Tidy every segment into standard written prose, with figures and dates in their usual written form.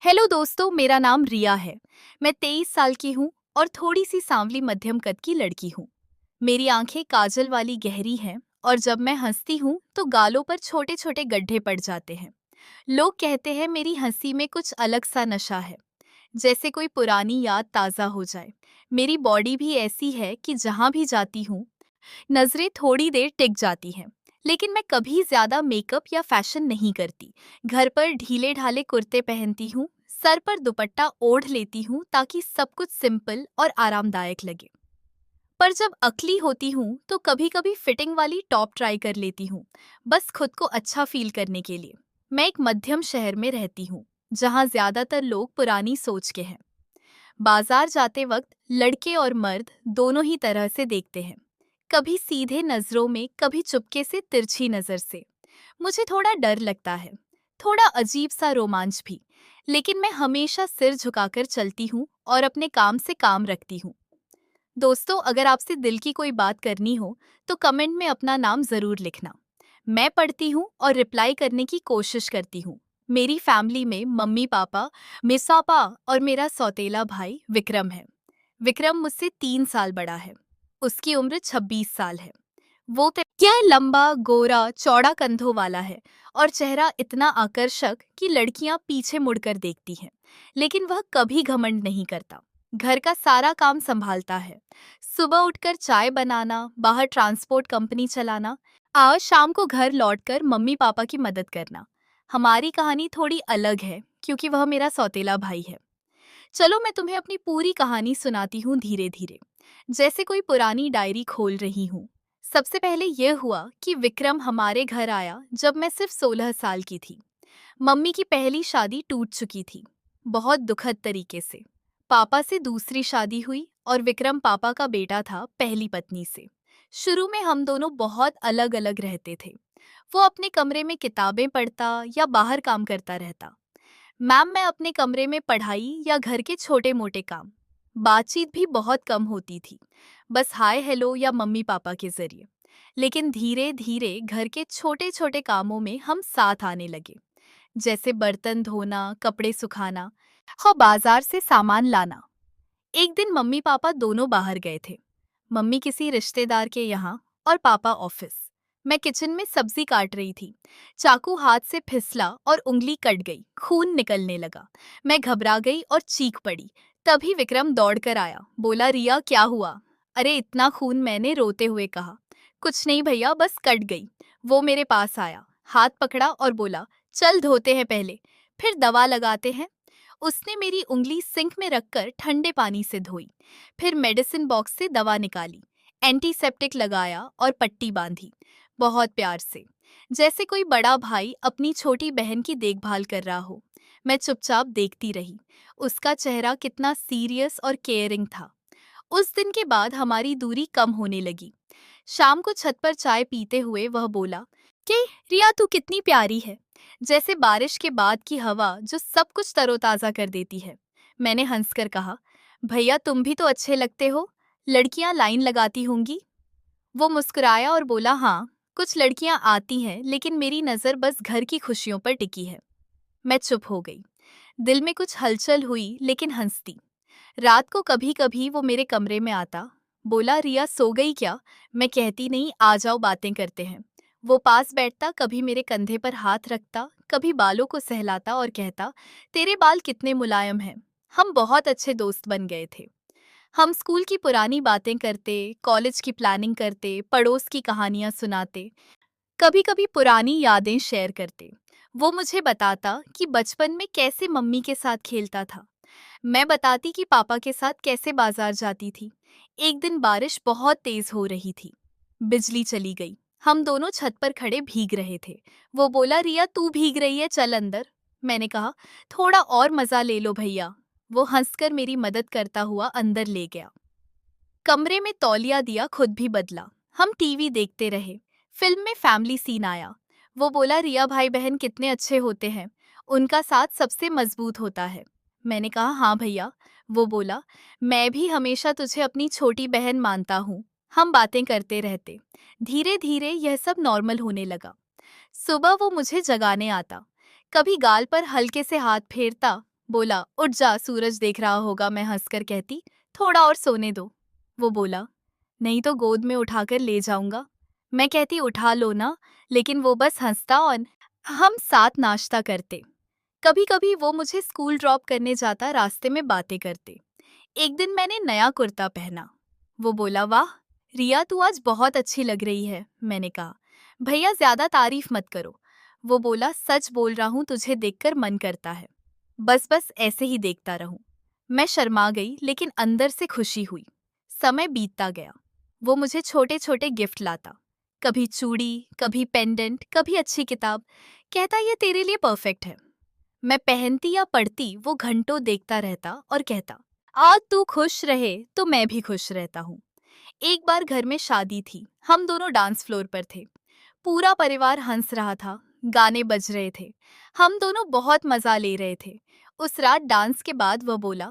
Hello दोस्तों, मेरा नाम रिया है। मैं 23 साल की हूँ और थोड़ी सी सांवली मध्यम कद की लड़की हूँ। मेरी आंखें काजल वाली गहरी हैं और जब मैं हंसती हूँ तो गालों पर छोटे छोटे गड्ढे पड़ जाते हैं। लोग कहते हैं मेरी हंसी में कुछ अलग सा नशा है, जैसे कोई पुरानी याद ताज़ा हो जाए। मेरी बॉडी भी ऐसी है कि जहाँ भी जाती हूँ नजरें थोड़ी देर टिक जाती हैं। लेकिन मैं कभी ज्यादा मेकअप या फैशन नहीं करती। घर पर ढीले ढाले कुर्ते पहनती हूँ, सर पर दुपट्टा ओढ़ लेती हूँ ताकि सब कुछ सिंपल और आरामदायक लगे। पर जब अकली होती हूँ तो कभी कभी फिटिंग वाली टॉप ट्राई कर लेती हूँ, बस खुद को अच्छा फील करने के लिए। मैं एक मध्यम शहर में रहती हूँ, जहाँ ज्यादातर लोग पुरानी सोच के हैं। बाजार जाते वक्त लड़के और मर्द दोनों ही तरह से देखते हैं, कभी सीधे नजरों में, कभी चुपके से तिरछी नजर से। मुझे थोड़ा डर लगता है, थोड़ा अजीब सा रोमांच भी। लेकिन मैं हमेशा सिर झुकाकर चलती हूँ और अपने काम से काम रखती हूँ। दोस्तों, अगर आपसे दिल की कोई बात करनी हो तो कमेंट में अपना नाम जरूर लिखना। मैं पढ़ती हूँ और रिप्लाई करने की कोशिश करती हूँ। मेरी फैमिली में मम्मी पापा, मिसापा और मेरा सौतेला भाई विक्रम है। विक्रम मुझसे 3 साल बड़ा है। उसकी उम्र 26 साल है। वो तो क्या है, लंबा गोरा चौड़ा कंधों वाला है और चेहरा इतना आकर्षक कि लड़कियां पीछे मुड़कर देखती हैं। लेकिन वह कभी घमंड नहीं करता। घर का सारा काम संभालता है। सुबह उठकर चाय बनाना, बाहर ट्रांसपोर्ट कंपनी चलाना, आज शाम को घर लौटकर मम्मी पापा की मदद करना। हमारी कहानी थोड़ी अलग है क्योंकि वह मेरा सौतेला भाई है। चलो मैं तुम्हें अपनी पूरी कहानी सुनाती हूँ धीरे धीरे, जैसे कोई पुरानी डायरी खोल रही हूँ। सबसे पहले यह हुआ कि विक्रम हमारे घर आया जब मैं सिर्फ 16 साल की थी। मम्मी की पहली शादी टूट चुकी थी, बहुत दुखद तरीके से। पापा से दूसरी शादी हुई और विक्रम पापा का बेटा था पहली पत्नी से। शुरू में हम दोनों बहुत अलग अलग रहते थे। वो अपने कमरे में किताबें पढ़ता या बाहर काम करता रहता। मैं अपने कमरे में पढ़ाई या घर के छोटे मोटे काम। बातचीत भी बहुत कम होती थी, बस हाय हेलो या मम्मी पापा के जरिए। लेकिन धीरे धीरे घर के छोटे छोटे कामों में हम साथ आने लगे, जैसे बर्तन धोना, कपड़े सुखाना और बाजार से सामान लाना। एक दिन मम्मी पापा दोनों बाहर गए थे, मम्मी किसी रिश्तेदार के यहाँ और पापा ऑफिस। मैं किचन में सब्जी काट रही थी। चाकू हाथ से फिसला और उंगली कट गई, खून निकलने लगा। मैं घबरा गई और चीख पड़ी। तभी विक्रम दौड़कर आया, बोला रिया क्या हुआ? अरे इतना खून, मैंने रोते हुए कहा। कुछ नहीं भैया, बस कट गई। वो मेरे पास आया, हाथ पकड़ा और बोला चल धोते हैं पहले, फिर दवा लगाते हैं। उसने मेरी उंगली सिंक में रखकर ठंडे पानी से धोई, फिर मेडिसिन बॉक्स से दवा निकाली, एंटीसेप्टिक लगाया और पट्टी बांधी, बहुत प्यार से, जैसे कोई बड़ा भाई अपनी छोटी बहन की देखभाल कर रहा हो। मैं चुपचाप देखती रही। उसका चेहरा कितना सीरियस और केयरिंग था। उस दिन के बाद हमारी दूरी कम होने लगी। शाम को छत पर चाय पीते हुए वह बोला कि रिया तू कितनी प्यारी है, जैसे बारिश के बाद की हवा जो सब कुछ तरोताजा कर देती है। मैंने हंसकर कहा, भैया तुम भी तो अच्छे लगते हो, लड़कियां लाइन लगाती होंगी। वो मुस्कुराया और बोला हाँ, कुछ लड़कियां आती हैं, लेकिन मेरी नज़र बस घर की खुशियों पर टिकी है। मैं चुप हो गई। दिल में कुछ हलचल हुई लेकिन हंसती। रात को कभी कभी वो मेरे कमरे में आता, बोला रिया सो गई क्या? मैं कहती नहीं, आ जाओ बातें करते हैं। वो पास बैठता, कभी मेरे कंधे पर हाथ रखता, कभी बालों को सहलाता और कहता तेरे बाल कितने मुलायम हैं। हम बहुत अच्छे दोस्त बन गए थे। हम स्कूल की पुरानी बातें करते, कॉलेज की प्लानिंग करते, पड़ोस की कहानियां सुनाते, कभी कभी पुरानी यादें शेयर करते। वो मुझे बताता कि बचपन में कैसे मम्मी के साथ खेलता था। मैं बताती कि पापा के साथ कैसे बाजार जाती थी। एक दिन बारिश बहुत तेज हो रही थी, बिजली चली गई। हम दोनों छत पर खड़े भीग रहे थे। वो बोला रिया तू भीग रही है, चल अंदर। मैंने कहा थोड़ा और मजा ले लो भैया। वो हंसकर मेरी मदद करता हुआ अंदर ले गया। कमरे में तौलिया दिया, खुद भी बदला। हम टीवी देखते रहे। फिल्म में फैमिली सीन आया। वो बोला रिया भाई बहन कितने अच्छे होते हैं, उनका साथ सबसे मजबूत होता है। मैंने कहा हाँ भैया। वो बोला मैं भी हमेशा तुझे अपनी छोटी बहन मानता हूँ। हम बातें करते रहते। धीरे धीरे यह सब नॉर्मल होने लगा। सुबह वो मुझे जगाने आता, कभी गाल पर हल्के से हाथ फेरता, बोला, उठ जा, सूरज देख रहा होगा। मैं हंसकर कहती, थोड़ा और सोने दो। वो बोला, नहीं तो गोद में उठाकर ले जाऊंगा। मैं कहती, उठा लो ना। लेकिन वो बस हंसता और हम साथ नाश्ता करते। कभी कभी वो मुझे स्कूल ड्रॉप करने जाता, रास्ते में बातें करते। एक दिन मैंने नया कुर्ता पहना। वो बोला, वाह रिया, तू आज बहुत अच्छी लग रही है। मैंने कहा, भैया ज्यादा तारीफ मत करो। वो बोला, सच बोल रहा हूँ, तुझे देखकर मन करता है बस बस ऐसे ही देखता रहूं। मैं शर्मा गई, लेकिन अंदर से खुशी हुई। समय बीतता गया। वो मुझे छोटे छोटे गिफ्ट लाता, कभी चूड़ी, कभी पेंडेंट, कभी अच्छी किताब। कहता, ये तेरे लिए परफेक्ट है। मैं पहनती या पढ़ती, वो घंटों देखता रहता और कहता, आज तू खुश रहे तो मैं भी खुश रहता हूँ। एक बार घर में शादी थी, हम दोनों डांस फ्लोर पर थे। पूरा परिवार हंस रहा था, गाने बज रहे थे, हम दोनों बहुत मजा ले रहे थे। उस रात डांस के बाद वह बोला,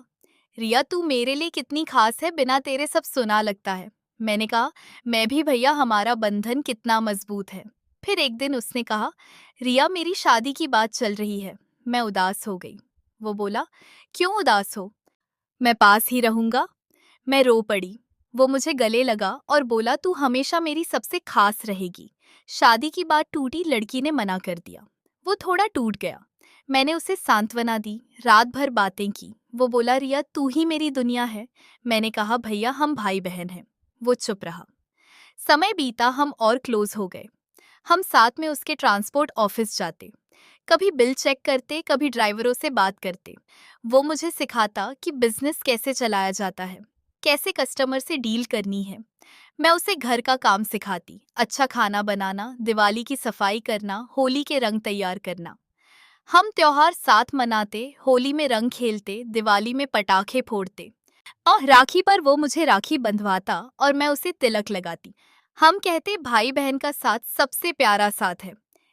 रिया तू मेरे लिए कितनी खास है, बिना तेरे सब सुना लगता है। मैंने कहा, मैं भी भैया, हमारा बंधन कितना मजबूत है। फिर एक दिन उसने कहा, रिया मेरी शादी की बात चल रही है। मैं उदास हो गई। वो बोला, क्यों उदास हो? मैं पास ही रहूंगा। मैं रो पड़ी। वो मुझे गले लगा और बोला, तू हमेशा मेरी सबसे खास रहेगी। शादी की बात टूटी, लड़की ने मना कर दिया। वो थोड़ा टूट गया। मैंने उसे सांत्वना दी, रात भर बातें की। वो बोला, रिया तू ही मेरी दुनिया है। मैंने कहा, भैया हम भाई बहन हैं। वो चुप रहा। समय बीता, हम और क्लोज हो गए। हम साथ में उसके ट्रांसपोर्ट ऑफिस जाते, कभी बिल चेक करते, कभी ड्राइवरों से बात करते। वो मुझे सिखाता कि बिजनेस कैसे चलाया जाता है, कैसे कस्टमर से डील करनी है। मैं उसे घर का काम सिखाती, अच्छा खाना बनाना, दिवाली की सफाई करना, होली के रंग तैयार करना। हम त्योहार साथ मनाते, होली में रंग खेलते, दिवाली में पटाखे फोड़ते और राखी पर वो मुझे राखी बंधवाता और मैं उसे तिलक लगाती। हम कहते, भाई बहन का साथ सबसे प्यारा साथ है।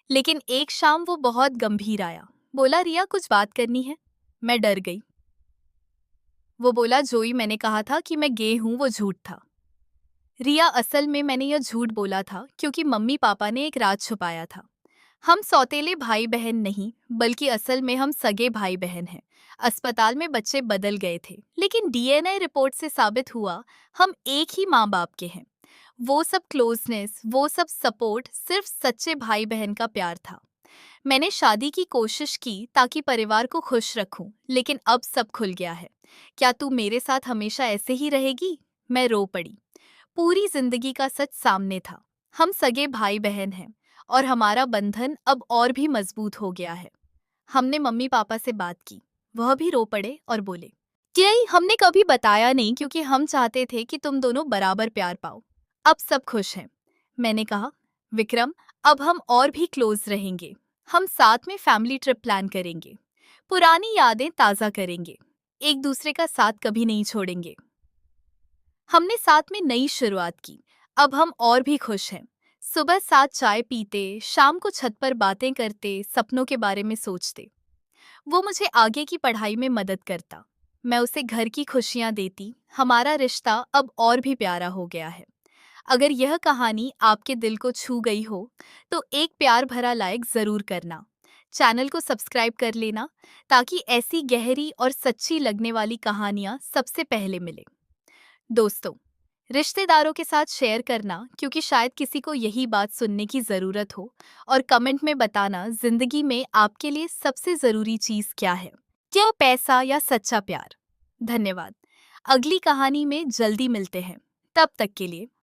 लेकिन एक शाम वो बहुत गंभीर आया। बोला, रिया कुछ बात करनी है। मैं डर गई। वो बोला, जोई मैंने कहा था कि मैं गे हूं, वो झूठ था। रिया असल में मैंने यह झूठ बोला था क्योंकि मम्मी पापा ने एक राज छुपाया था। हम सौतेले भाई बहन नहीं, बल्कि असल में हम सगे भाई बहन हैं। अस्पताल में बच्चे बदल गए थे, लेकिन डीएनए रिपोर्ट से साबित हुआ हम एक ही माँ बाप के हैं। वो सब क्लोजनेस, वो सब सपोर्ट सिर्फ सच्चे भाई बहन का प्यार था। मैंने शादी की कोशिश की ताकि परिवार को खुश रखूं, लेकिन अब सब खुल गया है। क्या तू मेरे साथ हमेशा ऐसे ही रहेगी? मैं रो पड़ी। पूरी जिंदगी का सच सामने था। हम सगे भाई बहन हैं और हमारा बंधन अब और भी मजबूत हो गया है। हमने मम्मी पापा से बात की। वह भी रो पड़े और बोले, कि हमने कभी बताया नहीं क्योंकि हम चाहते थे कि तुम दोनों बराबर प्यार पाओ। अब सब खुश हैं। मैंने कहा, विक्रम, अब हम और भी क्लोज रहेंगे। हम साथ में फैमिली ट्रिप प्लान करेंगे, पुरानी यादें ताज़ा करेंगे, एक दूसरे का साथ कभी नहीं छोड़ेंगे। हमने साथ में नई शुरुआत की। अब हम और भी खुश हैं। सुबह साथ चाय पीते, शाम को छत पर बातें करते, सपनों के बारे में सोचते। वो मुझे आगे की पढ़ाई में मदद करता, मैं उसे घर की खुशियां देती। हमारा रिश्ता अब और भी प्यारा हो गया है। अगर यह कहानी आपके दिल को छू गई हो, तो एक प्यार भरा लाइक ज़रूर करना। चैनल को सब्सक्राइब कर लेना ताकि ऐसी गहरी और सच्ची लगने वाली कहानियां सबसे पहले मिले। दोस्तों, रिश्तेदारों के साथ शेयर करना, क्योंकि शायद किसी को यही बात सुनने की ज़रूरत हो। और कमेंट में बताना, ज़िंदगी में आपके लिए सबसे ज़रूरी चीज़ क्या है? क्या पैसा या सच्चा प्यार? धन्यवाद। अगली कहानी में जल्दी मिलते हैं। तब तक के लिए